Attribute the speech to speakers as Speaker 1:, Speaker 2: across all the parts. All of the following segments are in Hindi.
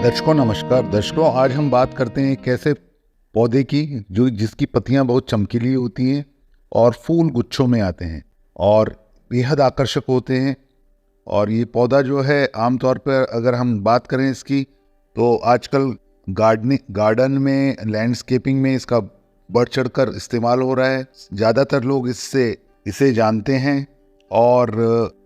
Speaker 1: दर्शकों नमस्कार। दर्शकों, आज हम बात करते हैं एक ऐसे पौधे की जिसकी पत्तियां बहुत चमकीली होती हैं और फूल गुच्छों में आते हैं और बेहद आकर्षक होते हैं। और ये पौधा जो है आमतौर पर अगर हम बात करें इसकी, तो आजकल गार्डन में, लैंडस्केपिंग में इसका बढ़ चढ़कर इस्तेमाल हो रहा है। ज़्यादातर लोग इसे जानते हैं और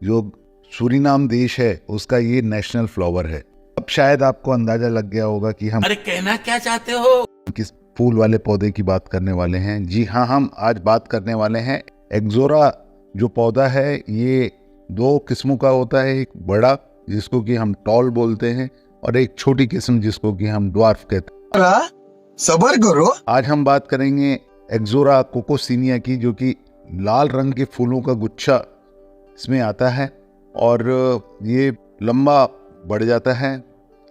Speaker 1: जो सूरीनाम देश है उसका ये नेशनल फ्लावर है। अब शायद आपको अंदाजा लग गया होगा कि हम
Speaker 2: कहना क्या चाहते हो,
Speaker 1: किस फूल वाले पौधे की बात करने वाले हैं। जी हाँ, हम आज बात करने वाले हैं एक्सोरा। जो पौधा है ये दो किस्मों का होता है, एक बड़ा जिसको कि हम टॉल बोलते हैं और एक छोटी किस्म जिसको कि हम ड्वार्फ कहते हैं।
Speaker 3: सबर करो।
Speaker 1: आज हम बात करेंगे एक्सोरा कोकोसिनिया की, जो कि लाल रंग के फूलों का गुच्छा इसमें आता है और ये लंबा बढ़ जाता है,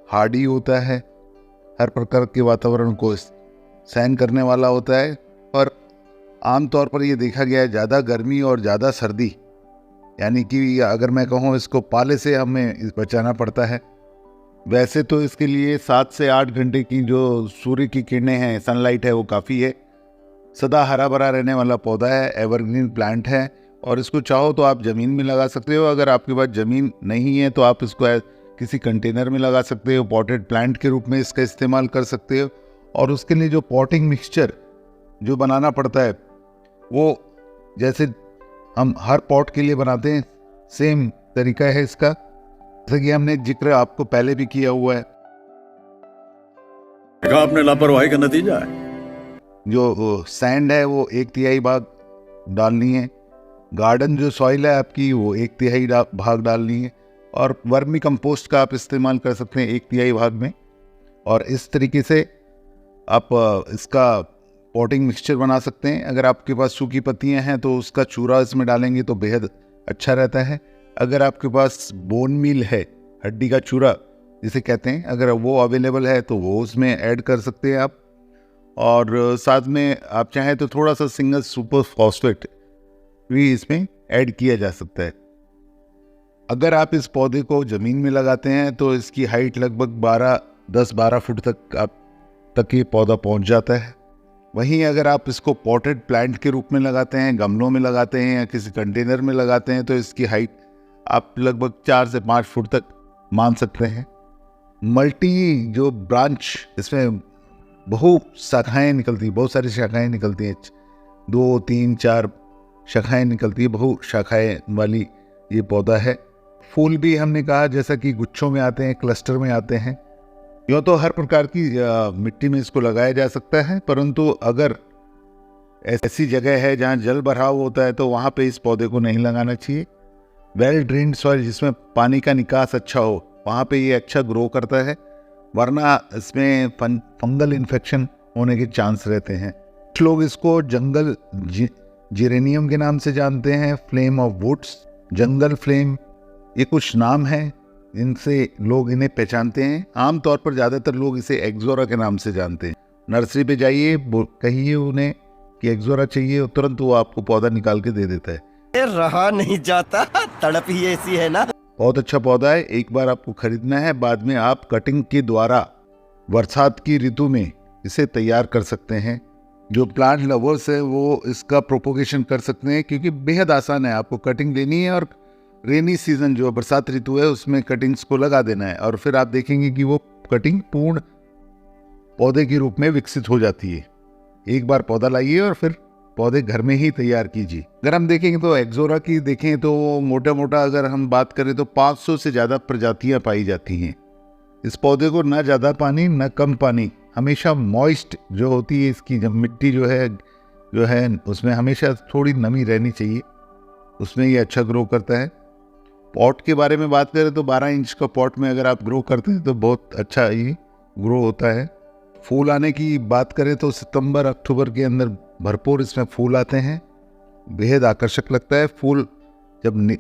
Speaker 1: हार्डी होता है, हर प्रकार के वातावरण को सहन करने वाला होता है। और आमतौर पर ये देखा गया है ज़्यादा गर्मी और ज़्यादा सर्दी, यानी कि अगर मैं कहूँ इसको पाले से हमें बचाना पड़ता है। वैसे तो इसके लिए 7 से 8 घंटे की जो सूर्य की किरणें हैं, सनलाइट है, वो काफ़ी है। सदा हरा भरा रहने वाला पौधा है, एवरग्रीन प्लांट है और इसको चाहो तो आप ज़मीन में लगा सकते हो। अगर आपके पास ज़मीन नहीं है तो आप इसको किसी कंटेनर में लगा सकते हो, पॉटेड प्लांट के रूप में इसका इस्तेमाल कर सकते हो। और उसके लिए जो पॉटिंग मिक्सचर जो बनाना पड़ता है, वो जैसे हम हर पॉट के लिए बनाते हैं, सेम तरीका है इसका, जैसे कि हमने जिक्र आपको पहले भी किया हुआ है।
Speaker 2: आपने लापरवाही का नतीजा है।
Speaker 1: जो सैंड है वो 1/3 भाग डालनी है, गार्डन जो सॉइल है आपकी वो 1/3 भाग डालनी है, और वर्मी कंपोस्ट का आप इस्तेमाल कर सकते हैं 1/3 भाग में। और इस तरीके से आप इसका पॉटिंग मिक्सचर बना सकते हैं। अगर आपके पास सूखी पत्तियां हैं तो उसका चूरा इसमें डालेंगे तो बेहद अच्छा रहता है। अगर आपके पास बोन मील है, हड्डी का चूरा जिसे कहते हैं, अगर वो अवेलेबल है तो वो उसमें ऐड कर सकते हैं आप। और साथ में आप चाहें तो थोड़ा सा सिंगल सुपर फॉस्फेट भी इसमें ऐड किया जा सकता है। अगर आप इस पौधे को ज़मीन में लगाते हैं तो इसकी हाइट लगभग 10-12 फुट तक ये पौधा पहुंच जाता है। वहीं अगर आप इसको पॉटेड प्लांट के रूप में लगाते हैं, गमलों में लगाते हैं या किसी कंटेनर में लगाते हैं, तो इसकी हाइट आप लगभग 4 से 5 फुट तक मान सकते हैं। मल्टी जो ब्रांच, इसमें बहुत सारी शाखाएं निकलती हैं, 2, 3, 4 शाखाएं निकलती है, बहु शाखाएं वाली ये पौधा है। फूल भी हमने कहा जैसा कि गुच्छों में आते हैं, क्लस्टर में आते हैं। यूँ तो हर प्रकार की मिट्टी में इसको लगाया जा सकता है, परंतु अगर ऐसी जगह है जहाँ जल भराव होता है तो वहाँ पे इस पौधे को नहीं लगाना चाहिए। वेल ड्रेन्ड सॉइल, जिसमें पानी का निकास अच्छा हो, वहाँ पे ये अच्छा ग्रो करता है, वरना इसमें फंगल इन्फेक्शन होने के चांस रहते हैं। कुछ लोग इसको जंगल जेरेनियम के नाम से जानते हैं, flame of woods, jungle flame, ये कुछ नाम हैं जिनसे लोग इन्हें पहचानते हैं। आमतौर पर ज़्यादातर लोग इसे एक्सोरा के नाम से जानते हैं। नर्सरी पे जाइए, कहिए उन्हें कि एक्सोरा चाहिए, तुरंत वो आपको पौधा निकाल के दे देता है।
Speaker 3: रहा नहीं जाता, तड़प ही ऐसी है ना।
Speaker 1: बहुत अच्छा पौधा है, एक बार आपको खरीदना है, बाद में आप कटिंग के द्वारा बरसात की ऋतु में इसे तैयार कर सकते हैं। जो प्लांट लवर्स है वो इसका प्रोपोगेशन कर सकते हैं, क्योंकि बेहद आसान है। आपको कटिंग लेनी है और रेनी सीजन जो बरसात ऋतु है उसमें कटिंग्स को लगा देना है, और फिर आप देखेंगे कि वो कटिंग पूर्ण पौधे के रूप में विकसित हो जाती है। एक बार पौधा लाइए और फिर पौधे घर में ही तैयार कीजिए। अगर हम देखेंगे तो एक्सोरा की देखें तो मोटा अगर हम बात करें तो 500 से ज़्यादा प्रजातियां पाई जाती हैं। इस पौधे को ना ज़्यादा पानी ना कम पानी, हमेशा मॉइस्ट जो होती है इसकी जब मिट्टी जो है उसमें हमेशा थोड़ी नमी रहनी चाहिए, उसमें ये अच्छा ग्रो करता है। पॉट के बारे में बात करें तो 12 इंच का पॉट में अगर आप ग्रो करते हैं तो बहुत अच्छा ये ग्रो होता है। फूल आने की बात करें तो सितंबर अक्टूबर के अंदर भरपूर इसमें फूल आते हैं, बेहद आकर्षक लगता है। फूल जब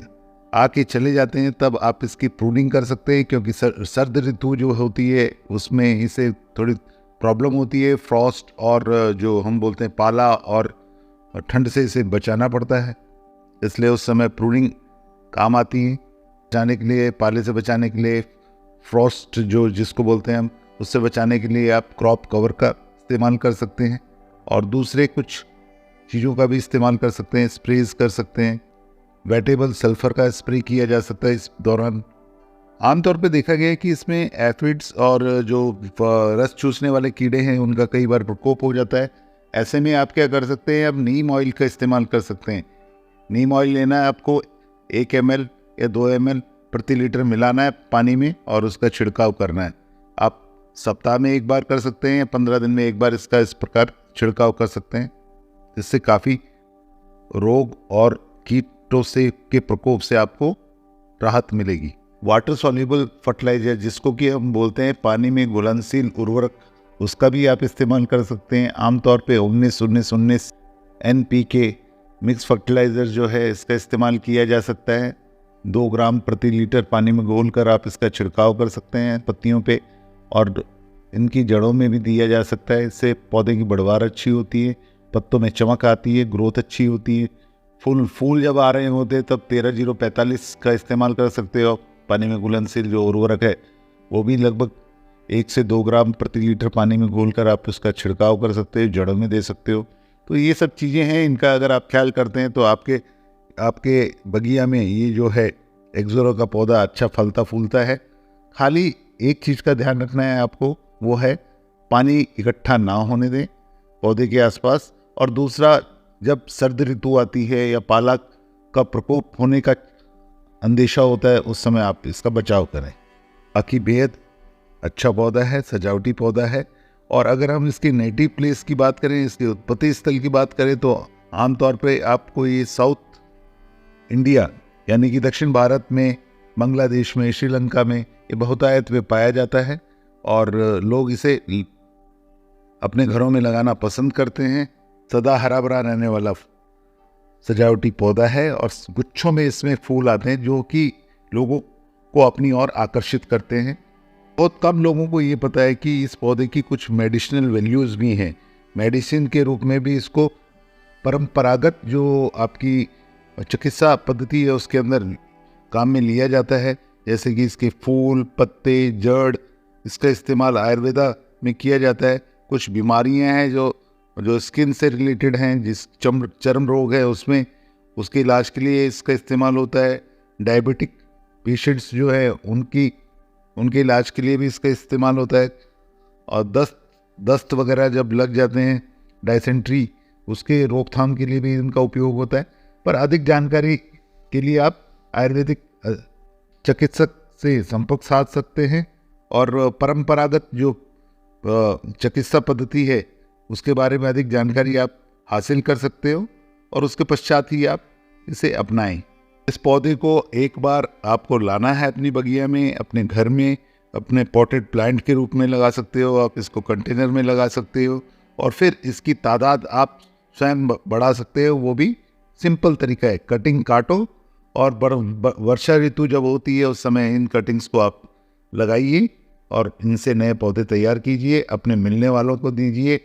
Speaker 1: आके चले जाते हैं तब आप इसकी प्रूनिंग कर सकते हैं, क्योंकि सर्द ऋतु जो होती है उसमें इसे थोड़ी प्रॉब्लम होती है, फ्रॉस्ट और जो हम बोलते हैं पाला और ठंड से इसे बचाना पड़ता है, इसलिए उस समय प्रूनिंग काम आती है। बचाने के लिए, पाले से बचाने के लिए फ्रॉस्ट जो जिसको बोलते हैं हम, उससे बचाने के लिए आप क्रॉप कवर का इस्तेमाल कर सकते हैं और दूसरे कुछ चीज़ों का भी इस्तेमाल कर सकते हैं, स्प्रेज कर सकते हैं। वेटेबल सल्फर का स्प्रे किया जा सकता है इस दौरान। आमतौर पे देखा गया है कि इसमें एफिड्स और जो रस चूसने वाले कीड़े हैं उनका कई बार प्रकोप हो जाता है। ऐसे में आप क्या कर सकते हैं, अब नीम ऑयल का इस्तेमाल कर सकते हैं। नीम ऑयल लेना है आपको, 1 ml या 2 ml प्रति लीटर मिलाना है पानी में और उसका छिड़काव करना है। आप सप्ताह में एक बार कर सकते हैं या 15 दिन में एक बार इसका इस प्रकार छिड़काव कर सकते हैं। इससे काफ़ी रोग और कीटों से के प्रकोप से आपको राहत मिलेगी। वाटर सॉल्युबल फर्टिलाइजर जिसको कि हम बोलते हैं पानी में घुलनशील उर्वरक, उसका भी आप इस्तेमाल कर सकते हैं। आमतौर पे 19-19-19 NPK मिक्स फर्टिलाइज़र जो है इसका इस्तेमाल किया जा सकता है। 2 ग्राम प्रति लीटर पानी में घोलकर आप इसका छिड़काव कर सकते हैं पत्तियों पे और इनकी जड़ों में भी दिया जा सकता है। इससे पौधे की बढ़वार अच्छी होती है, पत्तों में चमक आती है, ग्रोथ अच्छी होती है। फूल जब आ रहे होते हैं तब 13-0-45 का इस्तेमाल कर सकते हो। पानी में घुलनशील जो उर्वरक है वो भी लगभग 1 से 2 ग्राम प्रति लीटर पानी में घोलकर आप उसका छिड़काव कर सकते हो, जड़ों में दे सकते हो। तो ये सब चीज़ें हैं, इनका अगर आप ख्याल करते हैं तो आपके बगिया में ये जो है एक्सोरा का पौधा अच्छा फलता फूलता है। खाली एक चीज़ का ध्यान रखना है आपको, वो है पानी इकट्ठा ना होने दें पौधे के आसपास। और दूसरा, जब सर्द ऋतु आती है या पाला का प्रकोप होने का अंदेशा होता है उस समय आप इसका बचाव करें। बाकी बेहद अच्छा पौधा है, सजावटी पौधा है। और अगर हम इसकी नेटिव प्लेस की बात करें, इसके उत्पत्ति स्थल की बात करें, तो आमतौर पे आपको ये साउथ इंडिया यानी कि दक्षिण भारत में, बांग्लादेश में, श्रीलंका में ये बहुतायत में पाया जाता है और लोग इसे अपने घरों में लगाना पसंद करते हैं। सदा हरा भरा रहने वाला सजावटी पौधा है और गुच्छों में इसमें फूल आते हैं जो कि लोगों को अपनी ओर आकर्षित करते हैं। बहुत कम लोगों को ये पता है कि इस पौधे की कुछ मेडिसिनल वैल्यूज़ भी हैं। मेडिसिन के रूप में भी इसको परंपरागत जो आपकी चिकित्सा पद्धति है उसके अंदर काम में लिया जाता है। जैसे कि इसके फूल, पत्ते, जड़, इसका इस्तेमाल आयुर्वेदा में किया जाता है। कुछ बीमारियां हैं जो स्किन से रिलेटेड हैं, जिस चर्म रोग है उसमें, उसके इलाज के लिए इसका इस्तेमाल होता है। डायबिटिक पेशेंट्स जो है उनके इलाज के लिए भी इसका इस्तेमाल होता है। और दस्त वगैरह जब लग जाते हैं, डायसेंट्री, उसके रोकथाम के लिए भी इनका उपयोग होता है। पर अधिक जानकारी के लिए आप आयुर्वेदिक चिकित्सक से संपर्क साध सकते हैं और परंपरागत जो चिकित्सा पद्धति है उसके बारे में अधिक जानकारी आप हासिल कर सकते हो और उसके पश्चात ही आप इसे अपनाएं। इस पौधे को एक बार आपको लाना है अपनी बगिया में, अपने घर में, अपने पॉटेड प्लांट के रूप में लगा सकते हो। आप इसको कंटेनर में लगा सकते हो और फिर इसकी तादाद आप स्वयं बढ़ा सकते हो। वो भी सिंपल तरीका है, कटिंग काटो और वर्षा ऋतु जब होती है उस समय इन कटिंग्स को आप लगाइए और इनसे नए पौधे तैयार कीजिए, अपने मिलने वालों को दीजिए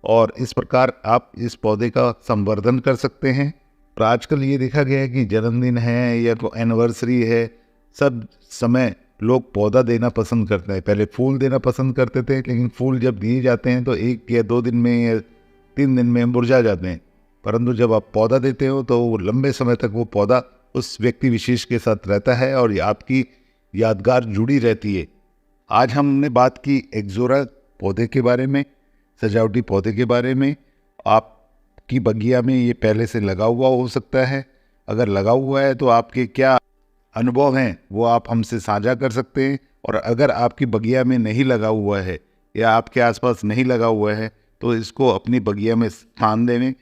Speaker 1: और इस प्रकार आप इस पौधे का संवर्धन कर सकते हैं। और आजकल ये देखा गया है कि जन्मदिन है या कोई एनिवर्सरी है, सब समय लोग पौधा देना पसंद करते हैं। पहले फूल देना पसंद करते थे, लेकिन फूल जब दिए जाते हैं तो 1 या 2 दिन में या 3 दिन में मुरझा जाते हैं। परंतु जब आप पौधा देते हो तो वो लंबे समय तक वो पौधा उस व्यक्ति विशेष के साथ रहता है और आपकी यादगार जुड़ी रहती है। आज हमने बात की एक्सोरा पौधे के बारे में, सजावटी पौधे के बारे में। आपकी बगिया में ये पहले से लगा हुआ हो सकता है। अगर लगा हुआ है तो आपके क्या अनुभव हैं वो आप हमसे साझा कर सकते हैं। और अगर आपकी बगिया में नहीं लगा हुआ है या आपके आसपास नहीं लगा हुआ है तो इसको अपनी बगिया में स्थान दें।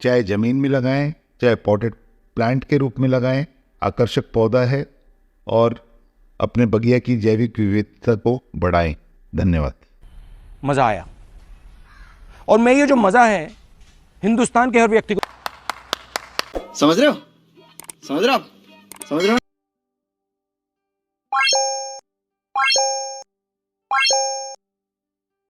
Speaker 1: चाहे ज़मीन में लगाएं, चाहे पॉटेड प्लांट के रूप में लगाएं। आकर्षक पौधा है और अपने बगिया की जैविक विविधता को बढ़ाएं। धन्यवाद।
Speaker 4: मज़ा आया और मैं ये जो मज़ा है हिंदुस्तान के हर व्यक्ति को
Speaker 3: समझ रहे हो? समझ रहे हो आप? समझ रहे हो ना?